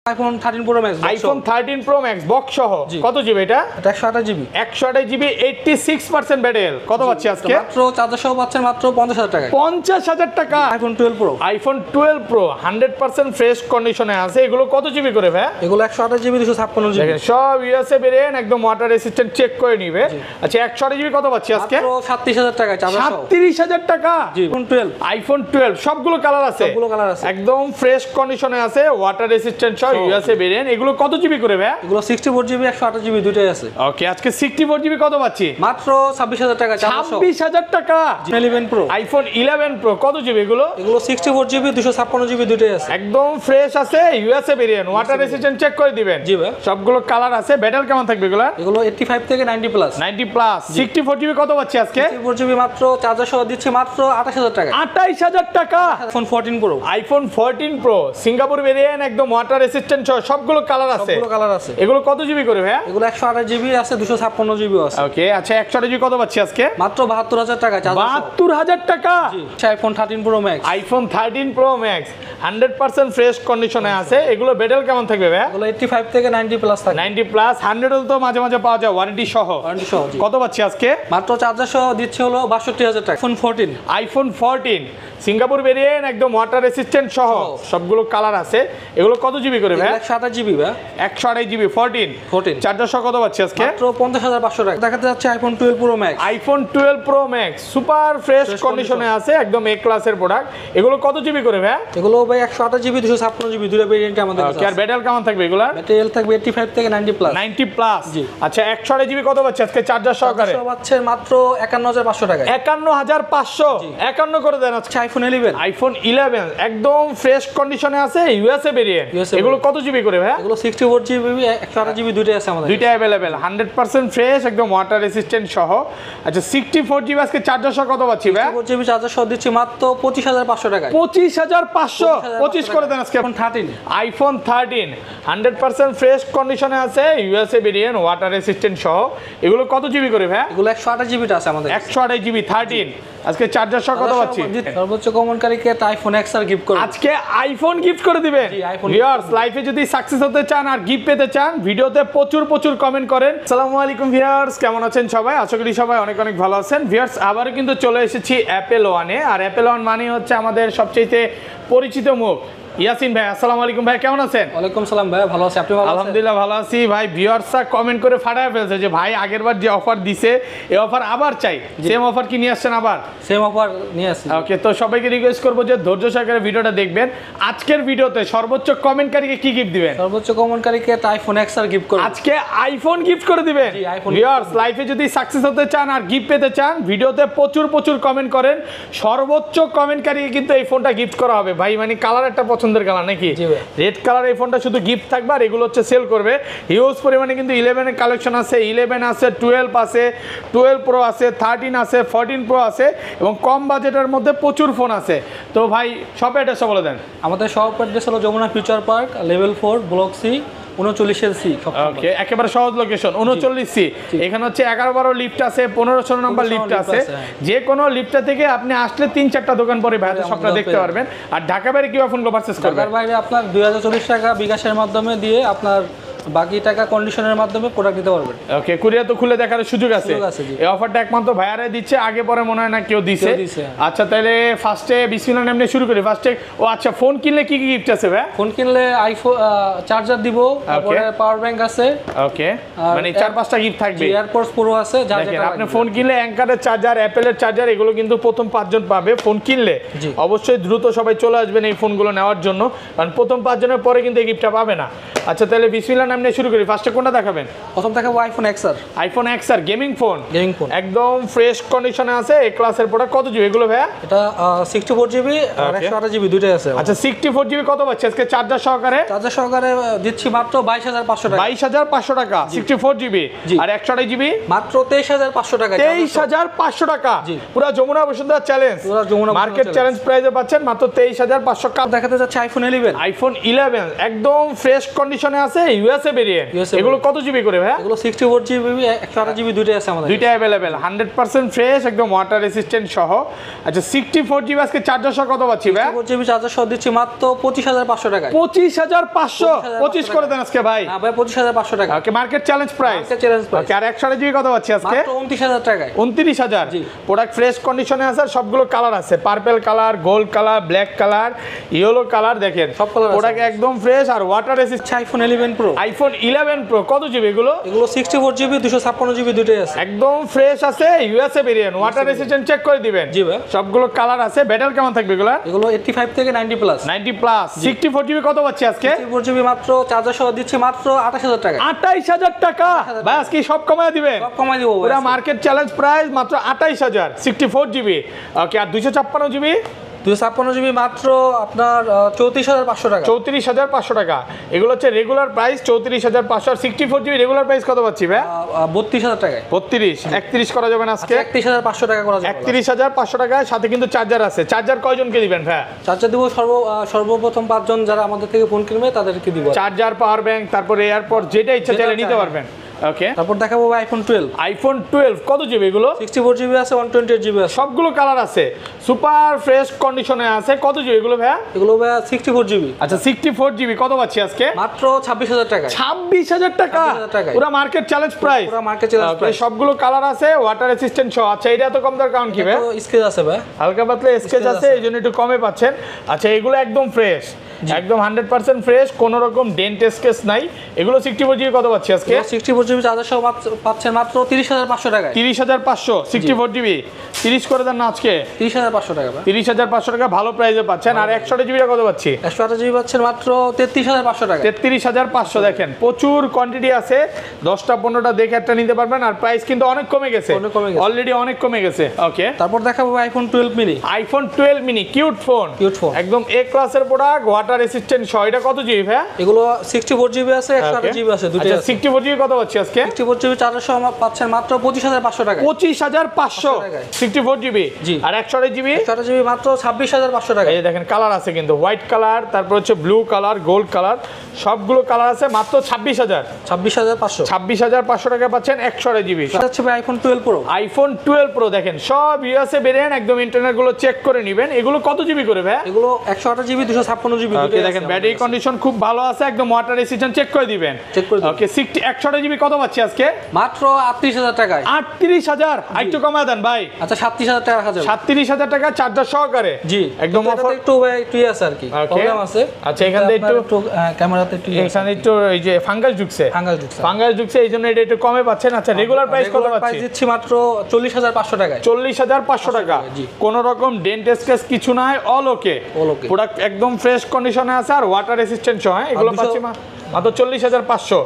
IPhone 13 pro max, iPhone 13 pro max box সহ। কত GB এটা? এটা 128 জিবি। 128 GB 86% battery health. কত পাচ্ছি আজকে? মাত্র চার্জার সহ পাচ্ছেন মাত্র 50,000 টাকায়। 50,000 টাকা। IPhone 12 pro. IPhone 12 pro 100% fresh কন্ডিশনে আছে। এগুলো কত জিবি করে ভাই? এগুলো 128 জিবি 256 জিবি। দেখেন সব ইউএসএ ভেরিয়েন্ট, একদম ওয়াটার রেসিস্ট্যান্ট, চেক করে নিবে। আচ্ছা 128 জিবি কত পাচ্ছি আজকে? মাত্র 37,000 টাকায় চার্জার সহ। 37,000 টাকা। জি, আইফোন 12। আইফোন 12 সবগুলো কালার আছে। সবগুলো কালার আছে। একদম ফ্রেশ কন্ডিশনে আছে, ওয়াটার রেসিস্ট্যান্ট সহ ইউএসএ ভেরিয়েন্ট। এগুলো কত জিবি করে ভাই? এগুলো 64 জিবি 128 জিবি দুটোই আছে। ওকে, আজকে 64 জিবি কত পাচ্ছি? মাত্র 26,000 টাকা চার্জার সহ। 26,000 টাকা। 11 প্রো। আইফোন 11 প্রো কত জিবি এগুলো? এগুলো 64 জিবি 256 জিবি দুটোই আছে। একদম ফ্রেশ আছে, USA variant, water resistant, check করে দিবেন। জি ভাই। সবগুলো কালার আছে। ব্যাটারি কেমন থাকবে এগুলো? এগুলো 85 থেকে 90 প্লাস। 90 প্লাস। 64 জিবি কত পাচ্ছি আজকে? 64 জিবি মাত্র চার্জার সহ দিচ্ছি মাত্র 28,000 টাকা। 28,000 টাকা। IPhone 14 pro. IPhone 14 pro Singapore variant, একদম ওয়াটার রেসিস্ট্যান্ট সহ সবগুলো কালার আছে। সবগুলো কালার আছে। এগুলো কত জিবি করে ভাই? এগুলো 128 জিবি আছে 256 জিবিও আছে। ওকে, আচ্ছা 128 জিবি কত পাচ্ছি আজকে? মাত্র 72,000 টাকা চার্জার সহ। 72,000 টাকা। জি, iPhone 13 pro max. IPhone 13 pro max 100% fresh কন্ডিশনে আছে। এগুলো ব্যাটারি কেমন থাকবে ভাই? এগুলো 85 থেকে 90 প্লাস থাকে। 90 প্লাস। 100 তো মাঝে মাঝে পাওয়া যায় ওয়ারেন্টি সহ। ওয়ারেন্টি সহ। জি। কত পাচ্ছি আজকে? মাত্র চার্জার সহ দিচ্ছে হলো 62,000 টাকা। আইফোন 14। আইফোন 14 সিঙ্গাপুর ভেরিয়েন্ট, একদম ওয়াটার রেসিস্ট্যান্ট সহ সবগুলো কালার আছে। এগুলো কত জিবি করে ভাই? 128 জিবি ভাই। 128 জিবি 14 চার্জার সহ কত পাচ্ছি আজকে? মাত্র 50,500 টাকা। দেখাতে যাচ্ছে iPhone 12 pro max. IPhone 12 pro max super fresh কন্ডিশনে আছে, একদম এ ক্লাসের প্রোডাক্ট। এগুলো কত জিবি করে ভাই? এগুলো ভাই 128 জিবি 256 জিবি দুটো ভেরিয়েন্ট আমাদের কাছে ওকে, আর আছে। ব্যাটারি কেমন থাকবে এগুলা? ম্যাটেরিয়াল থাকবে 85 থেকে 90 প্লাস। 90 প্লাস। জি। আচ্ছা 128 জিবি কত পাচ্ছি আজকে চার্জার সহকারে? সব আছে মাত্র 51,500 টাকা। 51,500। 51 করে দেন আজকে। আইফোন 11। আইফোন 11 একদম ফ্রেশ কন্ডিশনে আছে, ইউএসএ ভেরিয়েন্ট। এগুলো কত জিবি করে ভাই? এগুলো 64 জিবি 128 জিবি দুটোই আছে আমাদের। দুইটা अवेलेबल 100% ফ্রেশ, একদম ওয়াটার রেসিস্ট্যান্ট সহ। আচ্ছা 64 জিবি আজকে চার্জার সহ কত পাচ্ছি ভাই? 64 জিবি চার্জার সহ দিচ্ছি মাত্র 25,500 টাকা। 25,500। 25 করে দেন আজকে। আইফোন 13। আইফোন 13 100% ফ্রেশ কন্ডিশনে আছে, ইউএসএ ভেরিয়েন্ট, ওয়াটার রেসিস্ট্যান্ট সহ। এগুলো কত জিবি করে ভাই? এগুলো 128 জিবিটা আছে আমাদের। 128 জিবি 13 আজকে চার্জার সহ কত পাচ্ছি? সর্বোচ্চ কমনকারীকে আইফোন এক্স আর গিফট করে আজকে আইফোন গিফট করে দিবেন। জি, iPhone ভিউয়ার্স, লাইফে যদি সাকসেস হতে চান আর গিফট পেতে চান, ভিডিওতে প্রচুর প্রচুর কমেন্ট করেন। আসসালামু আলাইকুম ভিউয়ার্স, কেমন আছেন সবাই? আশা করি সবাই অনেক অনেক ভালো আছেন। ভিউয়ার্স, আবারও কিন্তু চলে এসেছি অ্যাপেল ওয়ানে। আর অ্যাপেল ওয়ান মানে হচ্ছে আমাদের সবচেয়ে পরিচিত মুখ ইয়াসিন ভাই। আসসালামু আলাইকুম ভাই, কেমন আছেন? ওয়ালাইকুম সালাম ভাই, ভালো আছি। আপনি ভালো আছেন? আলহামদুলিল্লাহ ভালো আছি ভাই। ভিউয়ার্সরা কমেন্ট করে ফাটায় ফেলছে যে ভাই আগেরবার যে অফার দিছে এই অফার আবার চাই। সেম অফার কি নিয়ে আসছেন আবার? সেম অফার নিয়ে আসছি। ওকে, তো সবাইকে রিকোয়েস্ট করবো যে ধৈর্য সহকারে ভিডিওটা দেখবেন। আজকের ভিডিওতে সর্বোচ্চ কমেন্টকারীকে কি গিফট দিবেন? সর্বোচ্চ কমনকারীকে আইফোন এক্স আর গিফট করে আজকে আইফোন গিফট করে দিবেন। জি, iPhone ভিউয়ার্স, লাইফে যদি সাকসেস হতে চান আর গিফট পেতে চান, ভিডিওতে প্রচুর প্রচুর কমেন্ট করেন। সর্বোচ্চ কমেন্টকারীকে কিন্তু এই ফোনটা গিফট করা হবে ভাই। মানে কালার একটা পছন্দের কালার নাকি? জি ভাই। রেড কালার এই ফোনটা শুধু গিফট থাকবে, আর এগুলো হচ্ছে সেল করবে। হিউজ পরিমাণে কিন্তু 11 এর কালেকশন আছে, 11 আছে, 12 আছে, 12 প্রো আছে, 13 আছে, 14 প্রো আছে, এবং কম বাজেটের মধ্যে প্রচুর ফোন আছে। তো ভাই সব অ্যাড্রেসটা বলে দেন। আমাদের শপ অ্যাড্রেস হলো Jamuna future park, level 4, block C, 39 C. Okay, একেবারে সহজ লোকেশন, 39 সি। এখানে হচ্ছে 11-12 লিফট আছে, 15-16 নম্বর লিফট আছে। যে কোনো লিফটটা থেকে আপনি আসলে 3-4টা দোকান পরে ভাইদের সবটা দেখতে পারবেন। আর ঢাকা বাইরে কিভাবে ফোনগুলো পারচেজ করবেন? ঢাকার বাইরে আপনার 2040 টাকা বিকাশের মাধ্যমে দিয়ে আপনার বাকি টাকা কন্ডিশনের মাধ্যমে প্রোডাক্ট দিতে পারবেন। ওকে, কুরিয়ার তো খুলে দেখার সুযোগ আছে। জি। এই অফারটা একমাত্র ভাইয়ারাই দিচ্ছে, আগে পরে মনে হয় না কেউ দিছে। আচ্ছা, তাহলে ফার্স্টে বিসমিল্লাহ নাম নিয়ে শুরু করি। ফার্স্টে আচ্ছা, ফোন কিনলে কি কি গিফট আছে ভাই? ফোন কিনলে আইফোন চার্জার দিব, তারপরে পাওয়ার ব্যাংক আছে। ওকে, মানে 4-5টা গিফট থাকবে। এয়ারপোর্টস প্রো আছে। দেখেন, আপনি ফোন কিনলে অ্যাঙ্কারের চার্জার, অ্যাপেলের চার্জার, এগুলো কিন্তু প্রথম 5 জন পাবে ফোন কিনলে। অবশ্যই দ্রুত সবাই চলে আসবেন এই ফোনগুলো নেওয়ার জন্য, কারণ প্রথম 5 জনের পরে কিন্তু এই গিফটটা পাবে না। আচ্ছা, তাহলে বিসমিল্লাহ নাম নিয়ে শুরু করি। ফার্স্টে কোনটা দেখাবেন? প্রথম দেখাবো আইফোন এক্স আর। আইফোন এক্স আর গেমিং ফোন। গেমিং ফোন একদম ফ্রেশ কন্ডিশনে আছে, এ ক্লাসের প্রোডাক্ট। কত জিবি এগুলো ভাইয়া? এটা 64 জিবি আর 128 জিবি দুটোই আছে। আচ্ছা 64 জিবি কত পাচ্ছি আজকে চার্জার সহকারে? চার্জার সহকারে দিচ্ছি মাত্র 22,500 টাকা। 22,500 টাকা 64 জিবি। আর 128 জিবি মাত্র 23,500 টাকা। 23,500 টাকা। পুরো যমুনা বসুন্ধরা চ্যালেঞ্জ, পুরো যমুনা মার্কেট চ্যালেঞ্জ প্রাইসে পাচ্ছেন মাত্র 23,500 টাকা। দেখাতে যাচ্ছে আইফোন 11। আইফোন 11 একদম ফ্রেশ কন্ডিশন কন্ডিশনে আছে, ইউএসএ ভেরিয়েন্ট। এগুলো কত জিবি করে ভাই? এগুলো 64 জিবি 128 জিবি দুইটাই আছে আমাদের, দুইটা अवेलेबल 100% ফ্রেশ, একদম ওয়াটার রেসিস্ট্যান্ট সহ। আচ্ছা 64 জিবি আজকে চার্জার সহ কত পাচ্ছি ভাই? 64 জিবি চার্জার সহ দিচ্ছি মাত্র 25500 টাকায়। 25500, 25 করে দেন আজকে ভাই। না ভাই 25500 টাকা। Okay, market challenge price. Market challenge price. Okay, আর 128 জিবি কত পাচ্ছি আজকে? মাত্র 29000 টাকায়। 29000। জি। প্রোডাক্ট ফ্রেশ কন্ডিশনে আছে, আর সবগুলো কালার আছে, purple colour, gold colour, black colour, yellow colour. দেখেন সব কালার আছে। প্রোডাক্ট একদম ফ্রেশ আর water resistant. IPhone 11 pro. IPhone 11 pro কত জিবি এগুলো? এগুলো 64 জিবি 256 জিবি দুইটাই আছে। একদম ফ্রেশ আছে, USA variant, water resistant check করে দিবেন। জি ভাই। সবগুলো কালার আছে। ব্যাটারি কেমন থাকবে এগুলো? এগুলো 85 থেকে 90 প্লাস। 90 প্লাস। 64 জিবি কত পাচ্ছি আজকে? 64 জিবি মাত্র চার্জার সহ দিচ্ছি মাত্র 28000 টাকা। 28000 টাকা ভাই, আজকে সব কমায় দিবেন? সব কমাই দিব ভাই। পুরো মার্কেট চ্যালেঞ্জ প্রাইস মাত্র 28000, 64 জিবি। ওকে, আর 256 জিবি? 256 জিবি মাত্র আপনার 34500 টাকা। 34500 টাকা। এগুলো হচ্ছে রেগুলার প্রাইস 34500, আর 64 জিবি রেগুলার প্রাইস কত পাচ্ছি ভাই? 32000 টাকায়। 31 করা যাবে না আজকে? 31500 টাকা করা যাবে। 31500 টাকায় সাথে কিন্তু চার্জার আছে। চার্জার কয়জনকে দিবেন ভাই? চার্জার দিব সর্বপ্রথম 5 জন যারা আমাদের থেকে ফোন কিনবে তাদেরকে দিব। চার্জার, পাওয়ার ব্যাংক, তারপর এয়ারপড, যেটা ইচ্ছা চাইলে নিতে পারবেন। ওকে, তারপর দেখাবো আইফোন 12। আইফোন 12 কত জিবি এগুলো? 64 জিবি আছে, 128 জিবি আছে। সবগুলো কালার আছে, সুপার ফ্রেশ কন্ডিশনে আছে। কত জিবি এগুলো ভাই? এগুলো ভাই 64 জিবি। আচ্ছা 64 জিবি কত পাচ্ছি আজকে? মাত্র 26000 টাকা। 26000 টাকা। 26000 টাকায়। পুরো মার্কেট চ্যালেঞ্জ প্রাইস। পুরো মার্কেট চ্যালেঞ্জ প্রাইস। সবগুলো কালার আছে, ওয়াটার রেসিস্ট্যান্ট সহ। আচ্ছা এটা এত কম দর কারণ কি ভাই? স্কেচ আছে ভাই, হালকা পাতলা স্কেচ আছে, এই জন্য একটু কমে পাচ্ছেন। আচ্ছা এগুলো একদম ফ্রেশ, একদম 100% ফ্রেশ, কোনো রকম ডেন্ট স্কেচ নাই। এগুলো 64 জিবি কত পাচ্ছি আজকে? 64 জিবি চার্জার সহ পাচ্ছেন মাত্র 30500 টাকায়। 30500, 64 জিবি 30 করে দেন না আজকে? 30500 টাকা ভাই। 30500 টাকা ভালো প্রাইসে পাচ্ছেন। আর 128 জিবিটা কত পাচ্ছি? 128 জিবি পাচ্ছেন মাত্র 33500 টাকা। 33500। দেখেন প্রচুর কোয়ান্টিটি আছে, 10টা 15টা দেখে একটা নিতে পারবেন। আর প্রাইস কিন্তু অনেক কমে গেছে, অলরেডি অনেক কমে গেছে। ওকে, তারপর দেখাবো iPhone 12 mini. IPhone 12 mini cute phone, একদম এ ক্লাসের প্রোডাক্ট, ওয়াটার রেসিস্ট্যান্ট সহ। এটা কত জিবি ভাই? এগুলো 64 জিবি আছে, 128 জিবি আছে, দুটোই আছে। 64 জিবি কত পাচ্ছি আজকে? 64 জিবি চার্জার সহ পাচ্ছেন মাত্র 25500 টাকা। 25500, 64 জিবি। জি। আর 128 জিবি? 128 জিবি মাত্র 26500 টাকা। এই দেখেন কালার আছে কিন্তু, হোয়াইট কালার, তারপর হচ্ছে ব্লু কালার, গোল্ড কালার, সবগুলো কালার আছে। মাত্র 26500। 26500 টাকা পাচ্ছেন 128 জিবি। এটা হচ্ছে ভাই আইফোন 12 প্রো। আইফোন 12 প্রো দেখেন সব ইউএসএ ভেরিয়েন্ট, একদম ইন্টারনেট গুলো চেক করে নেবেন। এগুলো কত জিবি করে ভাই? এগুলো 128 জিবি 256 জিবি। ওকে, দেখেন ব্যাটারি কন্ডিশন খুব ভালো আছে, একদম ওয়াটার রেসিস্ট্যান্ট চেক করে দিবেন। ওকে, 128 জিবি কত পাচ্ছি আজকে? মাত্র 38000 টাকায়। 38000, একটু কমায় দেন ভাই। আচ্ছা 37000 টাকা রাখা যাবে। 37000 টাকা চার্জার সহকারে। জি, একদম অফার। একটু ভাই একটু আছে আর কি, প্রবলেম আছে। আচ্ছা এখানে একটু ক্যামেরাতে একটু এখানে একটু এই যে ফাঙ্গাস ঢুকছে, ফাঙ্গাস ঢুকছে, এইজন্য এটা একটু কমে পাচ্ছেন। আচ্ছা রেগুলার প্রাইস কত পাচ্ছি? প্রাইস দিচ্ছি মাত্র 40500 টাকায়। 40500 টাকা। কোন রকম ডেন্ট স্কেচ কিছু নাই, অল ওকে। প্রোডাক্ট একদম ফ্রেশ কন্ডিশনে আছে, আর ওয়াটার রেসিস্ট্যান্ট সহ। এগুলো পাচ্ছি মাত্র 40500।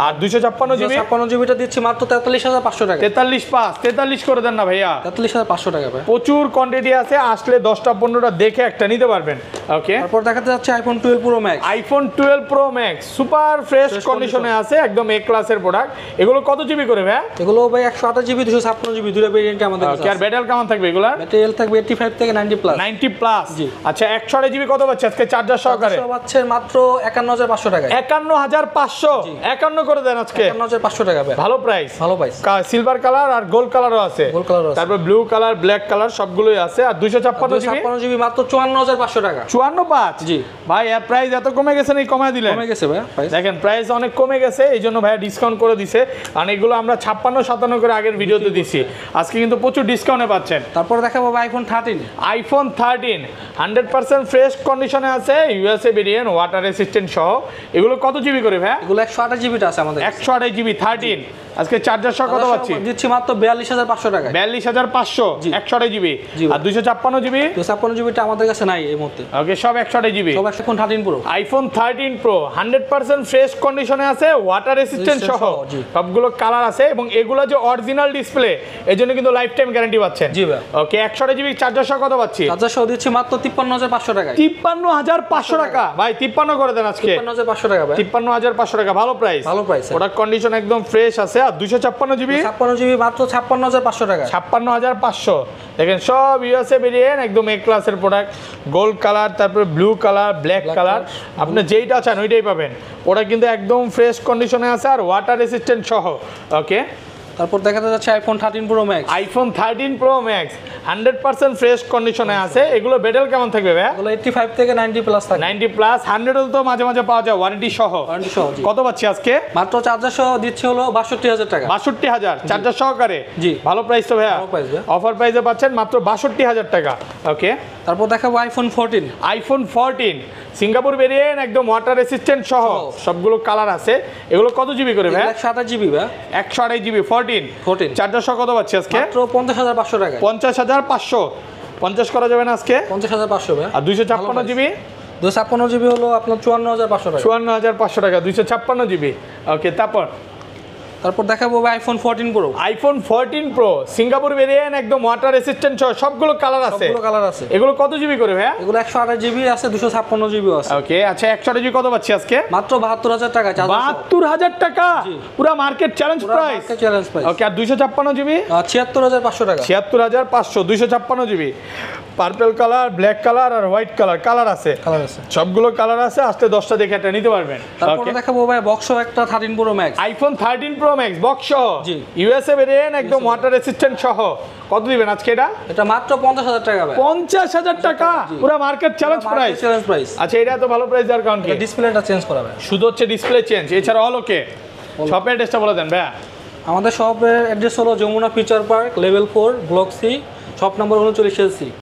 আর 256 জিবি? 256 জিবিটা দিচ্ছি মাত্র 43500 টাকা। 43 করে দেন না ভাইয়া? 43500 টাকা ভাই। প্রচুর কোয়ান্টিটি আছে, আসলে 10টা 15টা দেখে একটা নিতে পারবেন। ওকে, তারপর দেখাতে যাচ্ছে iPhone 12 pro max. IPhone 12 pro max super fresh কন্ডিশনে আছে, একদম এ ক্লাসের প্রোডাক্ট। এগুলো কত জিবি করে ভাই? এগুলো ভাই 128 জিবি 256 জিবি দুটো ভেরিয়েন্ট আমাদের কাছে আছে। আর ব্যাটারি কেমন থাকবে এগুলা? ব্যাটারি থাকবে 85 থেকে 90 প্লাস। 90 প্লাস। জি। আচ্ছা 128 জিবি কত পাচ্ছে আজকে চার্জার সহকারে? পাচ্ছে মাত্র 51500 টাকা। 51500, 51 করে দেন আজকে। 51500 টাকা ভাই, ভালো প্রাইস। ভালো প্রাইস। সিলভার কালার আর গোল্ড কালারও আছে। তারপর ব্লু কালার, ব্ল্যাক কালার সবগুলোই আছে। আর 256 জিবি মাত্র 54500 টাকা। 545? জি ভাই এর প্রাইস এত কমে গেছে নাকি কমায় দিলেন? কমে গেছে ভাই প্রাইস। দেখেন প্রাইস অনেক কমে গেছে, এইজন্য ভাই ডিসকাউন্ট করে দিছে। আর এগুলো আমরা 56-57 করে আগের ভিডিওতে দিছি, আজকে কিন্তু প্রচুর ডিসকাউন্টে পাচ্ছেন। তারপর দেখাবো আইফোন 13। আইফোন 13 100% ফ্রেশ কন্ডিশনে আছে, ইউএসএ ভেরিয়েন্ট, ওয়াটার রেসিস্ট্যান্ট সহ। এগুলো কত জিবি করে ভাই? এগুলো 128 জিবিটা আছে আমাদের। 128 জিবি 13। আজকে চার্জার সহ কত পাচ্ছি? দিচ্ছি মাত্র 42500 টাকা। 42500, 128 জিবি। আর 256 জিবি? 256 জিবিটা আমাদের কাছে নাই এই মুহূর্তে। ওকে, সব 128 জিবি। সব iPhone 13 pro. IPhone 13 pro 100% fresh কন্ডিশনে আছে, ওয়াটার রেসিস্ট্যান্ট সহ। সবগুলো কালার আছে, এবং এগুলো যে অরিজিনাল ডিসপ্লে, এজন্য কিন্তু লাইফ টাইম গ্যারান্টি পাচ্ছেন। জি ভাই। ওকে, 128 জিবি চার্জার সহ কত পাচ্ছি? চার্জার সহ দিচ্ছি মাত্র 53500 টাকা। 53500 টাকা ভাই, 53 করে দেন আজকে। 53500 টাকা ভাই। 53500 টাকা ভালো প্রাইস। ভালো প্রাইস। প্রোডাক্ট কন্ডিশন একদম ফ্রেশ আছে। আর 256 জিবি 56 জিবি মাত্র 56500 টাকা। 56500 দেখেন সব ইউএসএ ভেরিয়েন্ট, একদম এ ক্লাসের প্রোডাক্ট। গোল্ড কালার, তারপরে ব্লু কালার, ব্ল্যাক কালার, আপনি যেইটা চান ওইটাই পাবেন। ওটা কিন্তু একদম ফ্রেশ কন্ডিশনে আছে আর ওয়াটার রেসিস্ট্যান্ট সহ। ওকে, তারপর দেখাতে যাচ্ছে iPhone 13 pro max. IPhone 13 pro max 100% fresh কন্ডিশনে আছে। এগুলো বেডেল কেমন থাকবে ভাই? এগুলো 85 থেকে 90 প্লাস থাকে। 90 প্লাস, 100 তো মাঝে মাঝে পাওয়া যায় ওয়ারেন্টি সহ। ওয়ারেন্টি সহ, জি। কত পাচ্ছি আজকে? মাত্র চার্জার সহ দিচ্ছে হলো 62000 টাকা। 62000 চার্জার সহকারে। জি। ভালো প্রাইস তো ভাইয়া। ভালো প্রাইস ভাইয়া। অফার প্রাইসে পাচ্ছেন মাত্র 62000 টাকা। ওকে, তারপর দেখাবো আইফোন 14। আইফোন 14 সিঙ্গাপুর ভেরিয়েন্ট, একদম ওয়াটার রেসিস্ট্যান্ট সহ, সবগুলো কালার আছে। এগুলো কত জিবি করে ভাই? 128 জিবি ভাই। 128 জিবি 14 চার্জার সহ কত পাচ্ছি আজকে? মাত্র 50500 টাকা। 50500। 50 করা যাবে না আজকে? 50500 ভাই। আর 256 জিবি? 256 জিবি হলো আপনার 54500 টাকা। 54500 টাকা 256 জিবি। ওকে, তারপর দেখাবো ভাই iPhone 14 pro. IPhone 14 pro Singapore variant, একদম ওয়াটার রেসিস্ট্যান্ট সহ, সবগুলো কালার আছে। সবগুলো কালার আছে। এগুলো কত জিবি করে ভাইয়া? এগুলো 128 জিবি আছে, 256 জিবি আছে। ওকে, আচ্ছা 128 জিবি কত পাচ্ছি আজকে? মাত্র 72000 টাকা। 72000 টাকা, পুরো market challenge price. Challenge price. Okay, আর 256 জিবি? 76500 টাকা। 76500 256 GB. Purple colour, black colour আর হোয়াইট কালার আছে। কালার আছে, সবগুলো কালার আছে। আসতে 10টা দেখে একটা নিতে পারবেন। তারপরে দেখাবো ভাই বক্স একটা 13 pro max. IPhone 13 pro max box সহ, জি। ইউএসএ ভেরিয়েন্ট, একদম ওয়াটার রেসিস্ট্যান্ট সহ। কত দিবেন আজকে এটা? এটা মাত্র 50000 টাকা ভাই। 50000 টাকা, পুরো market challenge price. Challenge price. আচ্ছা, এটা তো ভালো প্রাইস দেওয়ার কারণ কি? ডিসপ্লেটা চেঞ্জ করা ভাই। শুধু হচ্ছে ডিসপ্লে চেঞ্জ, এছাড়া অল ওকে। শপের অ্যাড্রেসটা বলে দেন ভাইয়া। আমাদের শপের অ্যাড্রেস হলো Jamuna future park, level 4, block C, shop number 39 C.